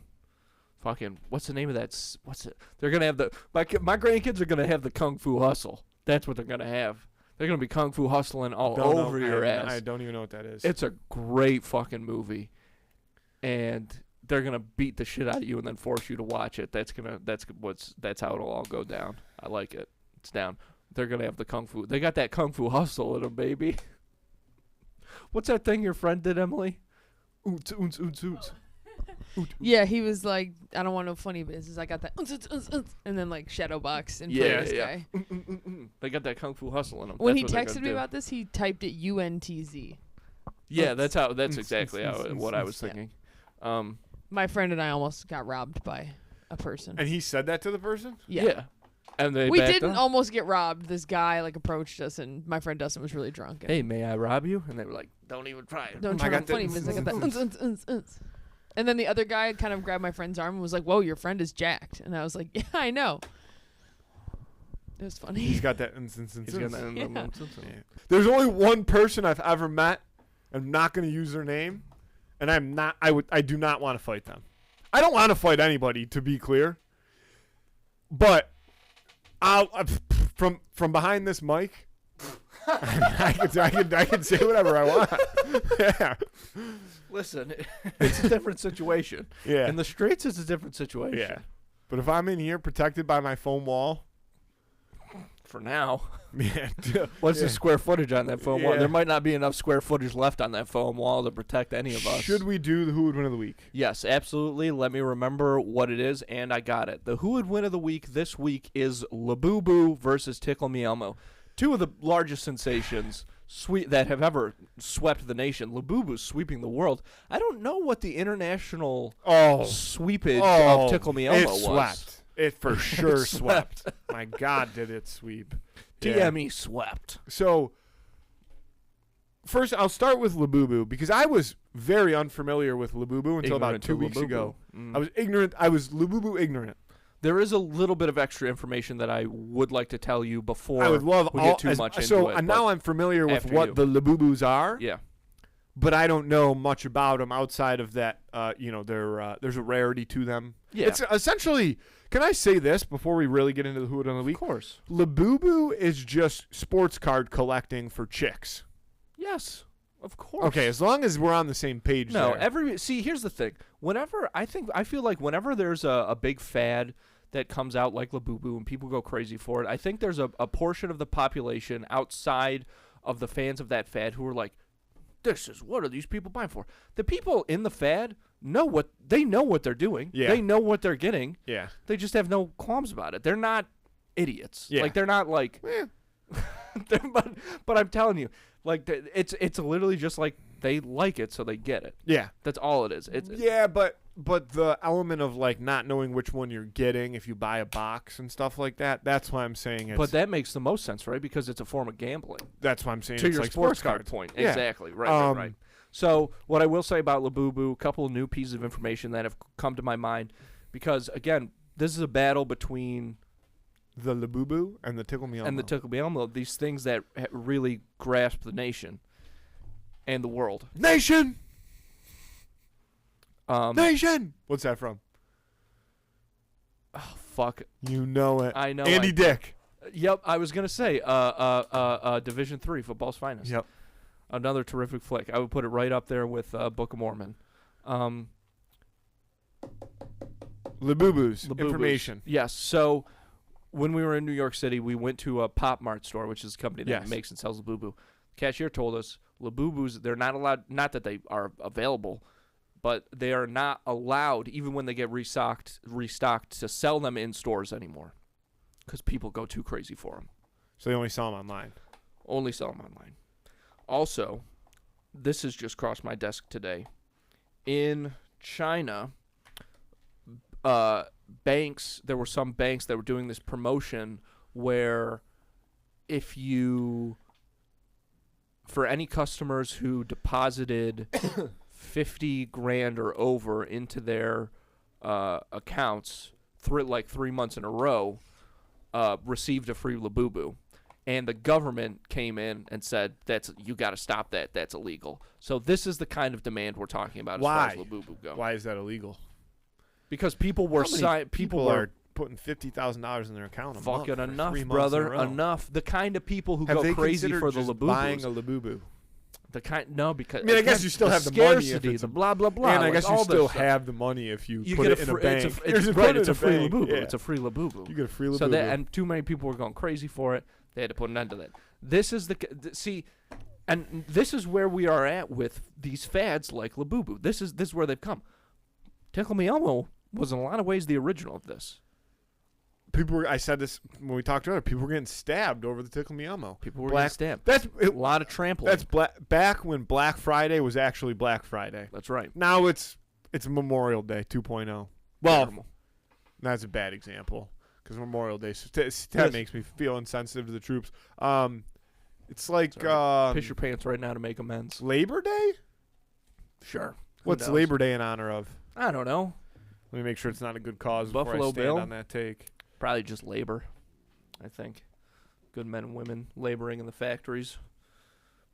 Fucking what's the name of that? What's it? They're gonna have my grandkids are gonna have the Kung Fu Hustle. That's what they're gonna have. They're gonna be kung fu hustling all Don't know. over your ass. I don't even know what that is. It's a great fucking movie, and they're gonna beat the shit out of you and then force you to watch it. That's how it'll all go down. I like it. It's down. They're gonna have the kung fu. They got that kung fu hustle in them, baby. What's that thing your friend did, Emily? Oots, oots, oots, oots. Yeah, he was like, I don't want no funny business. I got that, and then like shadow box in front of this guy. They got that kung fu hustle in them. When he texted me about this, he typed it UNTZ. Yeah, that's exactly what I was thinking. My friend and I almost got robbed by a person. And he said that to the person? Yeah. And we didn't almost get robbed. This guy like approached us, and my friend Dustin was really drunk. Hey, may I rob you? And they were like, don't even try it. Don't try to funny business. I got that. And then the other guy kind of grabbed my friend's arm and was like, "Whoa, your friend is jacked." And I was like, "Yeah, I know." It was funny. He's got that. Yeah. There's only one person I've ever met. I'm not going to use their name, and I do not want to fight them. I don't want to fight anybody, to be clear. But from behind this mic, I can say whatever I want. Yeah. Listen, it's a different situation. Yeah. In the streets, it's a different situation. Yeah. But if I'm in here protected by my foam wall, for now. Yeah. What's the square footage on that foam wall? Yeah. There might not be enough square footage left on that foam wall to protect any of us. Should we do the Who Would Win of the Week? Yes, absolutely. Let me remember what it is, and I got it. The Who Would Win of the Week this week is Labubu versus Tickle Me Elmo. Two of the largest sensations that have ever swept the nation. Labubu's sweeping the world. I don't know what the international sweepage of Tickle Me Elmo was. Swept. It for sure swept. My God, did it sweep. TME swept. So, first, I'll start with Labubu, because I was very unfamiliar with Labubu until about 2 weeks ago. I was ignorant. I was Labubu ignorant. There is a little bit of extra information that I would like to tell you before I would love we get too much into so it. Now I'm familiar with what the Labubus are. Yeah. But I don't know much about them outside of that. There's a rarity to them. Yeah. It's essentially. Can I say this before we really get into the Who Would Win of the Week? Of course. Labubu is just sports card collecting for chicks. Yes. Of course. Okay, as long as we're on the same page. No, there. here's the thing. I feel like whenever there's a big fad that comes out like Labubu and people go crazy for it, I think there's a portion of the population outside of the fans of that fad who are like, what are these people buying for? The people in the fad know what they're doing. Yeah. They know what they're getting. Yeah. They just have no qualms about it. They're not idiots. Yeah. Like they're not like but I'm telling you, like it's literally just like they like it so they get it. Yeah. That's all it is. But the element of like not knowing which one you're getting if you buy a box and stuff like that, that's why I'm saying it's. But that makes the most sense, right? Because it's a form of gambling. That's why I'm saying to it's your like sports card cards. point. Yeah. Exactly. Right. So what I will say about Labubu, a couple of new pieces of information that have come to my mind, because again, this is a battle between the Labubu and the Tickle Me Elmo. And the Tickle Me Elmo, these things that really grasp the nation and the world. Nation. Nation. What's that from? Oh, fuck. You know it. I know. Andy Dick. Yep, I was gonna say, Division III, football's finest. Yep. Another terrific flick. I would put it right up there with Book of Mormon. Labubu's information. Yes. So when we were in New York City, we went to a Pop Mart store, which is a company that makes and sells Labubu. The cashier told us Labubus, they're not allowed. Not that they are available, but they are not allowed, even when they get restocked, to sell them in stores anymore, because people go too crazy for them. So they only sell them online. Only sell them online. Also, this has just crossed my desk today. In China, there were some banks that were doing this promotion where if you, for any customers who deposited 50 grand or over into their accounts, 3 months in a row, received a free Labubu. And the government came in and said, you got to stop that. That's illegal. So this is the kind of demand we're talking about as far as Labubu go. Why is that illegal? Because people were putting $50,000 in their account a Fucking month for enough, 3 months in a brother. row. Enough. The kind of people who Have go they crazy considered for the just buying Labubu. a Labubu? Because I mean, I guess again, you still have the money if scarcity, it's the blah blah blah. And I like guess you all still this stuff. have the money if you You put get it in a bank. It's You just right. put it It's in a free bank, Labubu. yeah. It's a free Labubu. You get a free Labubu. So that, and too many people were going crazy for it. They had to put an end to that. This is see, and this is where we are at with these fads like Labubu. This is where they've come. Tickle Me Elmo was in a lot of ways the original of this. I said this when we talked earlier. People were getting stabbed over the Tickle Me Elmo. People were getting stabbed. That's A lot of trampling. That's back when Black Friday was actually Black Friday. That's right. Now it's Memorial Day 2.0. Well, Terrible. that's a bad example because Memorial Day that makes me feel insensitive to the troops. It's like Piss your pants right now to make amends. Labor Day. Sure. What's Labor Day in honor of? I don't know. Let me make sure it's not a good cause Buffalo before I stand Bill? on that take. Probably just labor, I think. Good men and women laboring in the factories,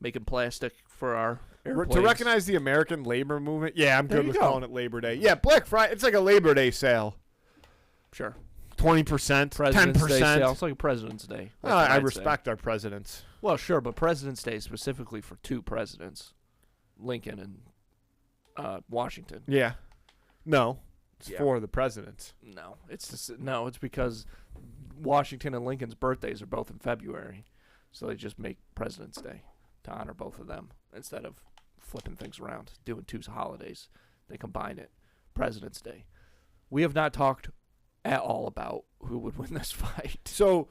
making plastic for our airplanes. To recognize the American labor movement, yeah, I'm There good you with go. calling it Labor Day. Yeah, Black Friday, it's like a Labor Day sale. Sure. 20%, President's Day sale. 10%. It's like a President's Day. Well, I I'd say. respect our presidents. Well, sure, but President's Day specifically for two presidents, Lincoln and Washington. Yeah. No, it's Yeah. for the presidents. No, it's because Washington and Lincoln's birthdays are both in February, so they just make President's Day to honor both of them instead of flipping things around, doing two holidays. They combine it. President's Day. We have not talked at all about who would win this fight. So,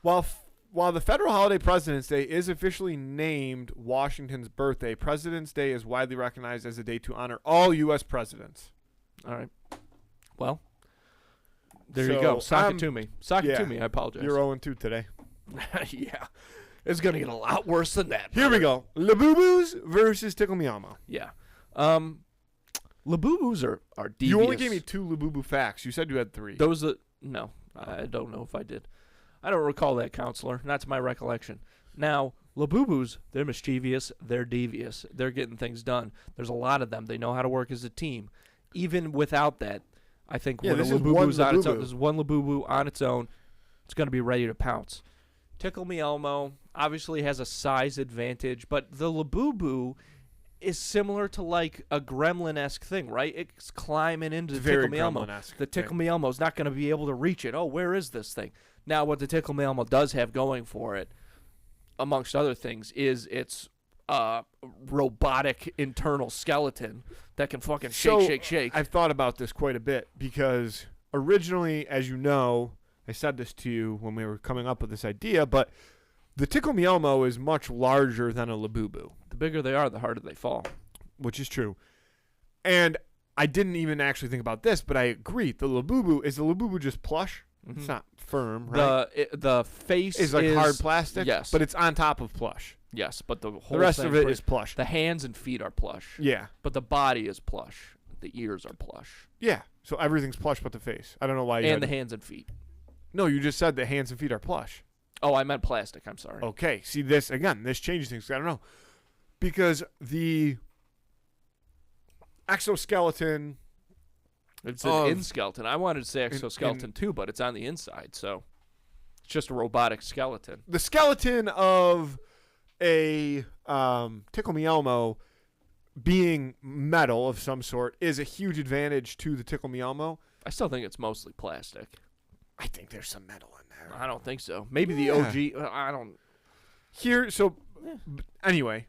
while the federal holiday President's Day is officially named Washington's birthday, President's Day is widely recognized as a day to honor all U.S. presidents. All right. Well, there So, you go. Sock I'm- it to me. Sock it yeah. to me. I apologize. You're 0-2 today. Yeah. It's going to get a lot worse than that. Here we go. Labubus versus Tickle Me Elmo. Yeah. Labubus are devious. You only gave me 2 Labubu facts. You said you had 3. Those are no. I don't know if I did. I don't recall that, counselor. Not to my recollection. Now, Labubus, they're mischievous. They're devious. They're getting things done. There's a lot of them. They know how to work as a team. Even without that, I think when a this is one Labubu's on its own, Labubu. there's one Labubu on its own, it's going to be ready to pounce. Tickle Me Elmo obviously has a size advantage, but the Labubu is similar to like a gremlin-esque thing, right? It's climbing into It's the very Tickle Me Elmo. gremlin-esque The Tickle thing. Me Elmo's not going to be able to reach it. Oh, where is this thing? Now, what the Tickle Me Elmo does have going for it, amongst other things, is its robotic internal skeleton that can fucking shake. I've thought about this quite a bit because originally, as you know, I said this to you when we were coming up with this idea, but the Tickle Me Elmo is much larger than a Labubu, The bigger they are, the harder they fall. which is true. And I didn't even actually think about this, but I agree. The Labubu just plush? Mhm. It's not firm, right? The face It's like hard plastic, yes. but it's on top of plush. Yes, but the whole The rest thing of it is plush. the hands and feet are plush. Yeah. But the body is plush. The ears are plush. Yeah. So everything's plush but the face. I don't know why you And the had to- hands and feet. No, you just said the hands and feet are plush. Oh, I meant plastic. I'm sorry. Okay. See, this changes things. I don't know. Because the exoskeleton, It's an in-skeleton. I wanted to say exoskeleton too, but it's on the inside, so it's just a robotic skeleton. the skeleton of a Tickle Me Elmo being metal of some sort is a huge advantage to the Tickle Me Elmo. I still think it's mostly plastic. I think there's some metal in there. I don't think so. Maybe the Yeah. OG. I don't. Here, so anyway,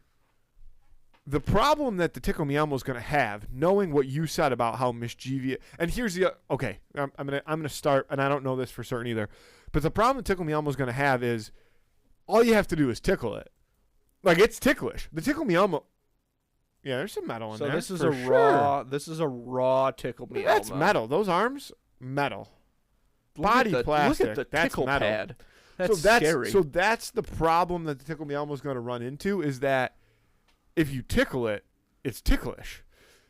the problem that the Tickle Me Elmo is going to have, knowing what you said about how mischievous, and here's the okay, I'm gonna start, and I don't know this for certain either, but the problem Tickle Me Elmo is going to have is all you have to do is tickle it, like it's ticklish. The Tickle Me Elmo, yeah, there's some metal in there. So this is for a sure. raw. This is a raw Tickle Me That's Elmo. metal. Those arms, metal. Look at Body the- plastic. Look at the That's tickle metal. pad. That's scary. So that's the problem that the Tickle Me Elmo is going to run into is that if you tickle it, it's ticklish.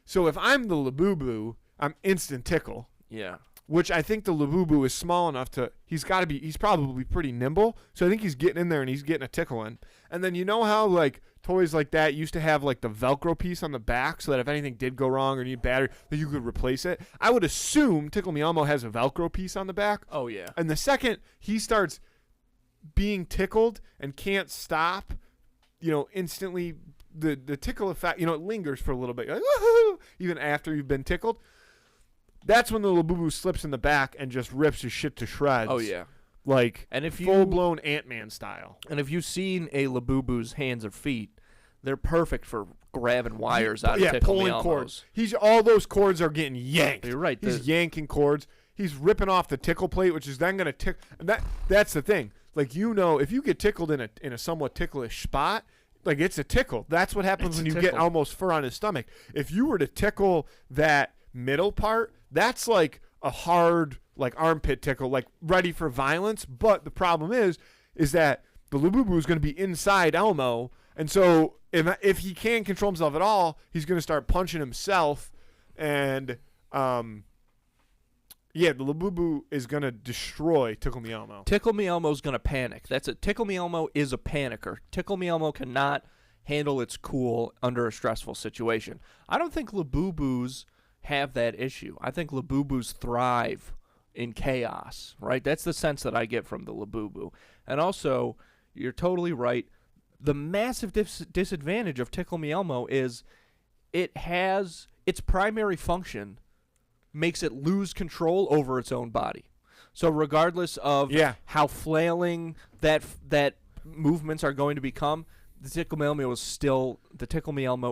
So if I'm the Labubu, I'm instant tickle. yeah. which I think the Labubu is small enough to. He's probably pretty nimble. So I think he's getting in there and he's getting a tickle in. And then you know how like toys like that used to have like the Velcro piece on the back, so that if anything did go wrong or need battery, that you could replace it. I would assume Tickle Me Elmo has a Velcro piece on the back. Oh yeah. And the second he starts being tickled and can't stop, instantly the tickle effect, it lingers for a little bit, like, woohoo, even after you've been tickled. That's when the Labubu slips in the back and just rips his shit to shreds. Oh yeah. Like And if full-blown Ant-Man style. And if you've seen a Labubu's hands or feet, they're perfect for grabbing wires out of Tickle Me pulling Elmos. cords. All those cords are getting yanked. You're right. He's yanking cords. He's ripping off the tickle plate, which is then going to tick. That's the thing. Like, if you get tickled in a somewhat ticklish spot, like, it's a tickle. That's what happens when you get almost fur on his stomach. If you were to tickle that middle part, that's like a hard, like, armpit tickle, like ready for violence. But the problem is that the Labubu is going to be inside Elmo, and so if he can't control himself at all, he's going to start punching himself, and the Labubu is going to destroy Tickle Me Elmo. Tickle Me Elmo's going to panic. That's it. Tickle Me Elmo is a panicker. Tickle Me Elmo cannot handle its cool under a stressful situation. I don't think Labubus have that issue. I think Labubus thrive in chaos, right? That's the sense that I get from the Labubu. And also, you're totally right. The massive disadvantage of Tickle Me Elmo is it has its primary function makes it lose control over its own body. So regardless of how flailing that movements are going to become, the Tickle Me Elmo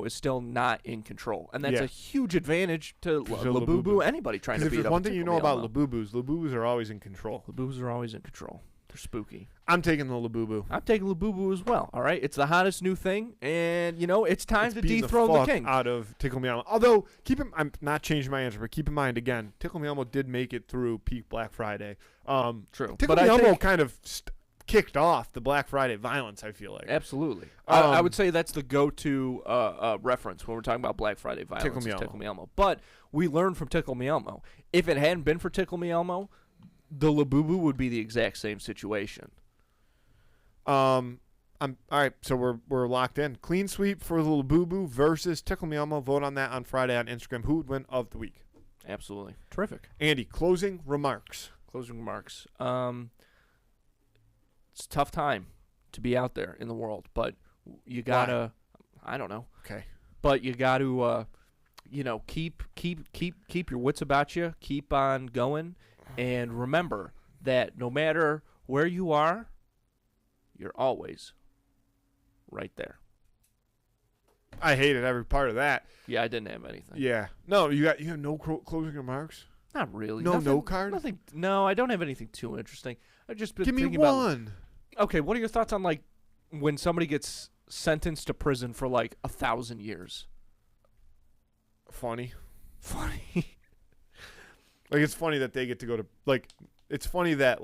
is still not in control, and that's a huge advantage to Labubu. Anybody trying to beat up. If there's one thing you know about Labubus are always in control. Labubus are always in control. They're spooky. I'm taking the Labubu. I'm taking Labubu as well. All right, it's the hottest new thing, and it's time to dethrone the king out of Tickle Me Elmo. Although I'm not changing my answer, but keep in mind again, Tickle Me Elmo did make it through peak Black Friday. True. Tickle Me Elmo kind of kicked off the Black Friday violence, I feel like. Absolutely. I would say that's the go-to reference when we're talking about Black Friday violence. Tickle Me Elmo. But we learned from Tickle Me Elmo. If it hadn't been for Tickle Me Elmo, the Labubu would be the exact same situation. All right, so we're locked in. Clean sweep for the Labubu versus Tickle Me Elmo. Vote on that on Friday on Instagram. Who would win of the week? Absolutely. Terrific. Andy, closing remarks. It's a tough time to be out there in the world, but you gotta. Why? I don't know. Okay. But you got to, keep your wits about you. Keep on going, and remember that no matter where you are, you're always right there. I hated every part of that. Yeah, I didn't have anything. Yeah. No, you have no closing remarks? Not really. No card? Nothing. No, I don't have anything too interesting. I've just been Give me thinking one. Okay, what are your thoughts on like when somebody gets sentenced to prison for like 1,000 years? Funny. Like it's funny that they get to go to it's funny that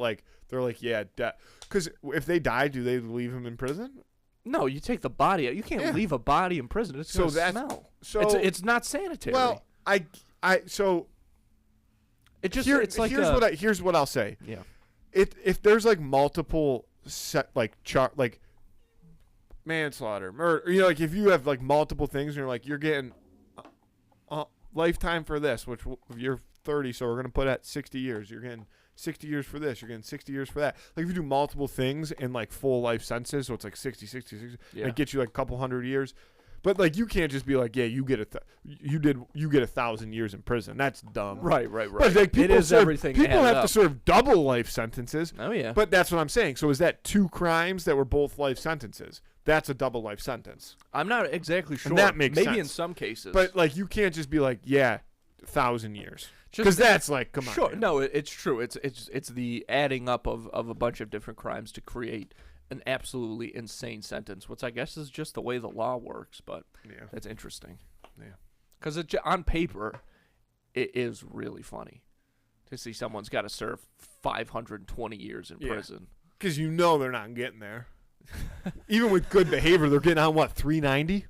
they're like because if they die, do they leave him in prison? No, you take the body out. You can't leave a body in prison. It's gonna smell. So it's not sanitary. Well, it just here's what I'll say. Yeah. If there's multiple manslaughter, murder, if you have multiple things and you're getting lifetime for this, which you're 30, so we're gonna put at 60 years. You're getting 60 years for this. You're getting 60 years for that. If you do multiple things in full life sentences, so it's 60, 60, 60, and it gets you a couple hundred years. But you can't just be you get 1,000 years in prison. That's dumb. Right. But it is everything. People have to serve double life sentences. Oh yeah. But that's what I'm saying. So is that two crimes that were both life sentences? That's a double life sentence. I'm not exactly sure. And that makes sense. Maybe in some cases. But you can't just be 1,000 years. Because that's come on. Sure. Man. No, it's true. It's the adding up of a bunch of different crimes to create an absolutely insane sentence, which I guess is just the way the law works, but that's interesting. Yeah. Because on paper, it is really funny to see someone's got to serve 520 years in prison. Because they're not getting there. Even with good behavior, they're getting on, 390?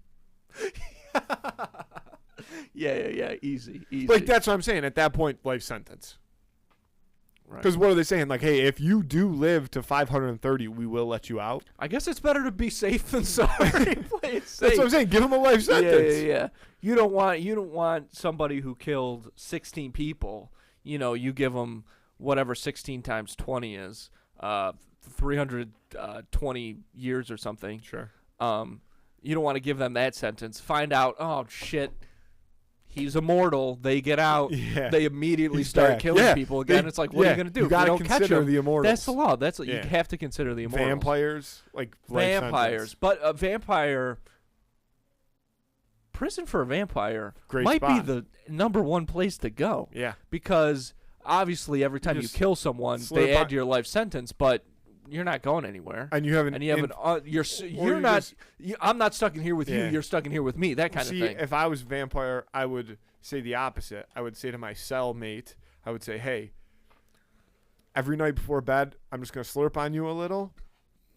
Yeah, easy. That's what I'm saying. At that point, life sentence. Because what are they saying? Like, hey, if you do live to 530, we will let you out. I guess it's better to be safe than sorry. Play it safe. That's what I'm saying. Give him a life sentence. Yeah. You don't want somebody who killed 16 people. You give them whatever 16 times 20 is, 320 years or something. Sure. You don't want to give them that sentence. Find out, oh shit, he's immortal. They get out. Yeah. They immediately He's start back. killing Yeah. people again. It's like, what are you gonna do? You If got to don't catch consider them, the immortals. that's the law. You Yeah. have to consider the immortals. Vampires, like life Vampires, sentence. but a vampire. Prison for a vampire Great might spot. be the number one place to go. Yeah. Because obviously every time you just kill someone, slurp they add on- to your life sentence, but you're not going anywhere. And you have an. And you have you're not. I'm not stuck in here with you. Yeah. You're stuck in here with me. That kind See, of thing. if I was a vampire, I would say the opposite. I would say to my cellmate, I would say, hey, every night before bed, I'm just going to slurp on you a little,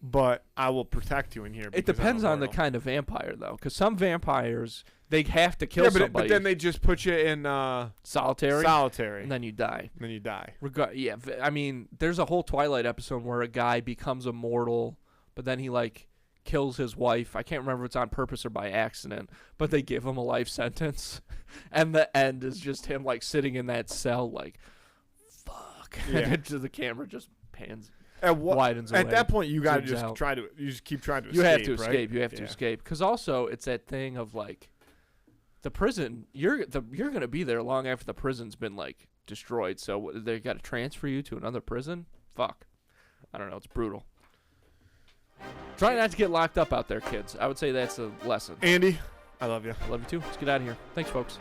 but I will protect you in here. It because I'm depends on the immortal. kind of vampire, though, because some vampires they have to kill somebody. But then they just put you in solitary, solitary, and then you die. then you die. I mean, there's a whole Twilight episode where a guy becomes immortal, but then he kills his wife. I can't remember if it's on purpose or by accident, but they give him a life sentence, and the end is just him sitting in that cell, fuck, Yeah. and the camera just pans. At Widens away, that point, you got to zooms just out. you just keep trying to You escape. have to right? escape. You have to Yeah. escape, because also it's that thing of the prison. You're gonna be there long after the prison's been destroyed. So they got to transfer you to another prison. Fuck, I don't know. It's brutal. Try not to get locked up out there, kids. I would say that's a lesson. Andy, I love you. Love you too. Let's get out of here. Thanks, folks.